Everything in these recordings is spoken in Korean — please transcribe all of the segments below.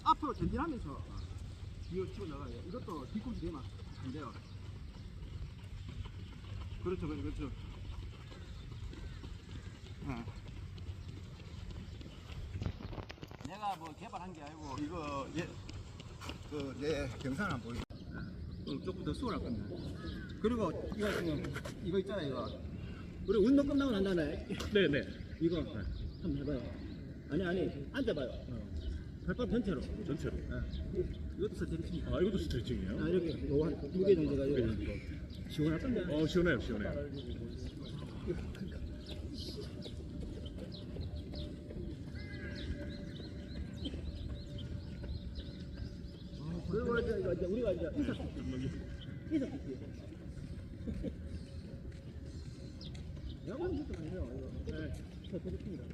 앞으로 전진하면서 뒤로 치고 나가요. 이것도 뒤꿈치 되면 안 돼요. 그렇죠, 그렇죠. 내가 뭐 개발한 게 아니고 이거 내 영상 안 보이죠? 조금 더 수월할 겁니다. 그리고 이거 지금 이거 있잖아요. 이거 우리 운동 끝나고 난 다음에 네네. 이거 한번 해봐요. 아니 앉아봐요. 발바닥 전체로. 전체로. 이것도 스트레칭. 아, 이것도 스트레칭이에요? 이렇게 요거 한 2개 정도가 이거 시원할 건데. 시원해요, 시원해요. 그리고 이제 우리가 이제 인사 야구는 진짜 많이 해요. 이거. 네. 스트레칭이다.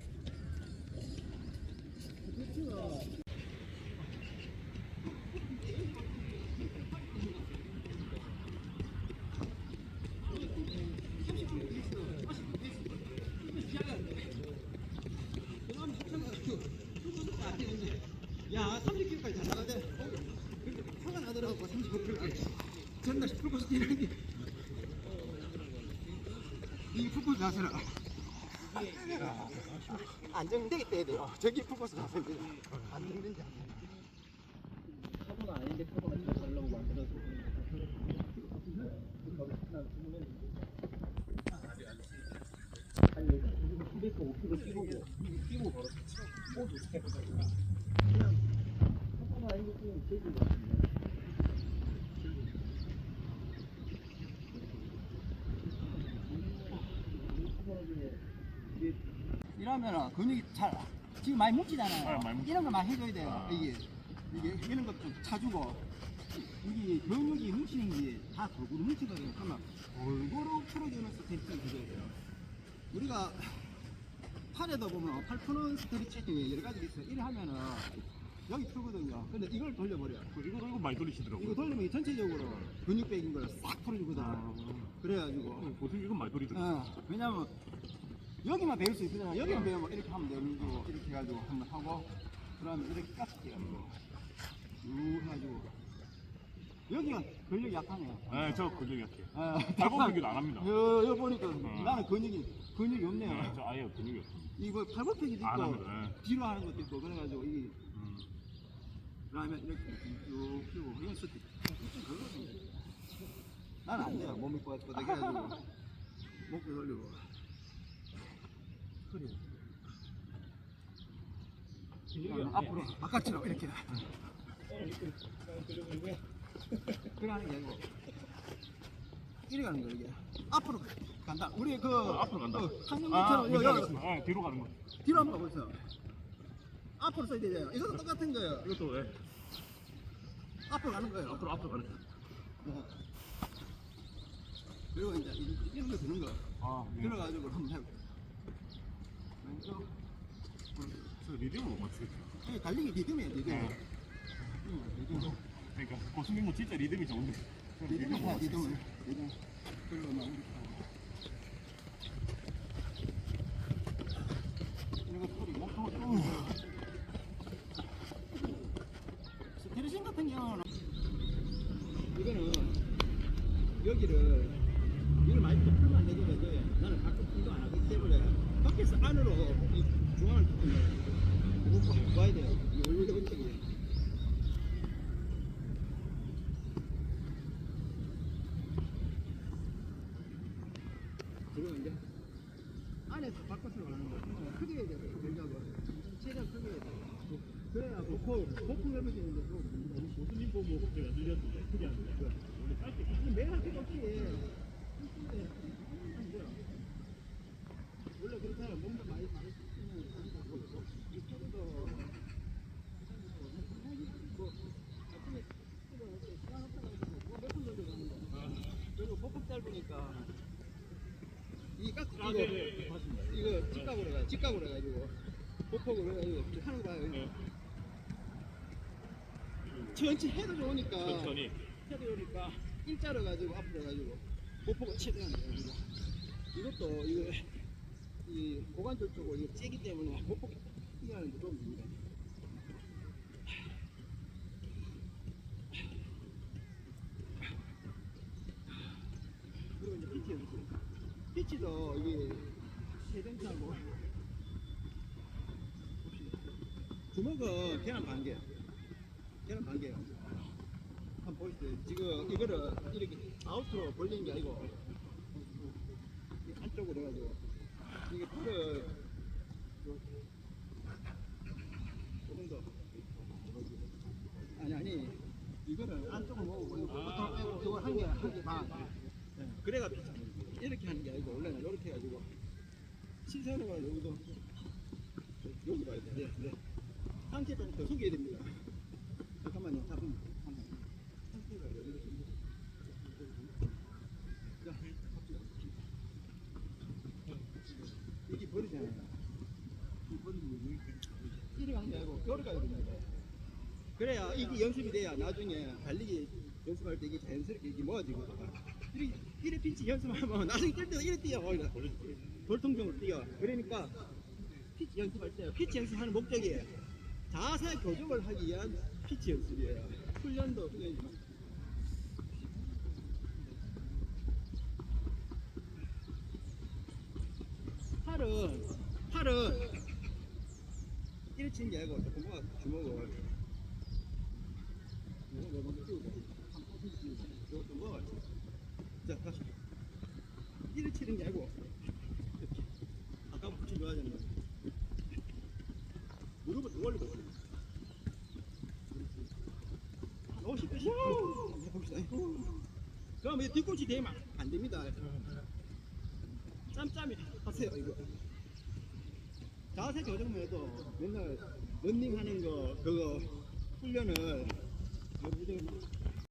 스트레칭은 야, 30km까지 잘 나가는데 화가 나더라고. 35km까지 전날 풀코스 뛰는 게 이 풀코스 자세라 안정되게 떼야 돼요. 저기 풀코스 자세인데 안정된지 안 돼. 커버가 아닌데 커버가 잘 달라고 만들어서 한 200고 5kg 뛰고 걸었어. 그냥 커버가 아닌 것 중에 제일 좋은 것 같은데. 이러면 근육이 잘 지금 많이 뭉치잖아요. 네, 많이 뭉치- 이런 거 많이 해줘야 돼요. 이게 이런 것 좀 차주고 이게 근육이 뭉치는 게 다 골고루 뭉치거든요. 그러면 골고루 풀어주는 스트레칭을 해줘야 돼요. 우리가 팔에도 보면 팔 푸는 스트레칭이 여러 가지 있어요. 이래 하면은 여기 풀거든요. 근데 이걸 돌려버려. 이거 많이 돌리시더라고요. 이거 돌리면 전체적으로 근육백인 걸 싹 풀어주거든. 그래가지고 보통 이건 많이 돌리더라고요. 왜냐면 여기만 배울 수 있잖아. 여기만 배우면 이렇게 하면 되고 이렇게 해가지고 한번 하고 그러면 이렇게 깎을게요. 쭉 해가지고 여기가 근력이 약하네요. 네, 저 근육이 약해요. 아, 팔굽혀펴기도 안 합니다. 여기 보니까 나는 근육이 없네요. 저 아예 근육이 없어요. 이거 팔굽혀펴기도 안 있고 합니다. 네. 뒤로 하는 것도 있고 그래가지고 이게 그러면 이렇게 쭉 펴고 이건 스틱 좀 그거거든요. 나는 안 돼요. 몸이 뻗어가지고 목도 돌리고 그래요. 앞으로 바깥으로 이렇게 그래 하는 게 아니고 이래 가는 거 이게 앞으로 간다. 우리 앞으로 간다. 한영민처럼 알겠습니다. 뒤로 가는 거. 뒤로 한번 가보세요. 앞으로 써야 되잖아요. 이것도 똑같은 거예요. 이것도 왜? 앞으로 가는 거예요. 앞으로 가는 거. 그리고 이제 이런 거 드는 거 네. 들어가지고 한번 해볼게요. 왼쪽 저 리듬을 못 맞추겠죠. 이게 달리기 리듬이에요. 리듬. 리듬. 그러니까 고승민은 진짜 리듬이 좋은데. 리듬을 해. 리듬. 그리고 막 이렇게 하고. 이런 거 뿌리 몸통을 스트레칭 같은 경우는 이거는 이걸 많이 풀면 안 되거든요. 나는 가끔 운동 안 하기 때문에 밖에서 안으로 이 중앙을 뚫으면 이거 꼭 봐야 돼요. 이 원래 원칙이. 그리고 이제 안에서 바깥으로 가는 거 크게 해야 돼요. 전략을 최대한 크게 해야 돼요. 그래야 보폭 넓어지는데 교수님 보고 제가 늘렸는데 크게 안 돼요. 매일 할 필요 없지. 원래 그렇게 하면 몸도 많이 다를 수 있는 거고 이쪽도 뭐 아침에 몇분 정도 가는 거. 그리고 보폭 짧으니까 이거 직각으로 해가지고 보폭으로 해가지고 하는 거야. 천천히 해도 좋으니까 천천히. 해도 좋으니까 일자로 가지고 앞으로 가지고 보폭을 최대한 해가지고 이것도 이 고관절 쪽으로 이거 째기 때문에 보폭이 뛰어가는데 좀 됩니다. 피치도 이게 세정차고 주먹은 계란 반개. 계란 반개요. 한번 보시죠. 지금 이거를 이렇게 아웃으로 벌리는 게 아니고 안쪽으로 해가지고 이게 팔을 조금 더 아니 이거를 안쪽으로 모으고 보통 빼고 저거 한개 반. 그래가 피치. 이렇게 하는 게 아니고 원래는 이렇게 해가지고 시선을 여기도 여기 봐야 돼. 네. 상체 좀 더 숙여야 됩니다. 잠깐만요. 잠깐만. 상체가 여기. 자, 이게 버리잖아요. 이 버리면 이렇게 하는 게 아니고 이렇게 가야 됩니다. 그래야 이게 연습이 돼야 나중에 달리기 연습할 때 이게 자연스럽게 이게 모아지거든요. 이래 피치 연습하면 나중에 뛸 때도 이래 뛰어. 돌통경으로 뛰어. 그러니까 피치 연습할 때 피치 연습하는 목적이 자세 교정을 하기 위한 피치 연습이에요. 훈련도 훈련이지만. 팔은 이래 치는 게 아니고 조금 모아 주먹을 이것도 모아. 자 다시 이래 치는 게 아니고 이렇게. 아까 붙인 거 하잖아요. 무릎을 더 올리고 한 50씩 해봅시다. 그럼 이 뒤꿈치 대면 안 됩니다. 짬짬이 하세요 이거. 자세 교정만 해도 맨날 런닝 하는 거 그거 훈련을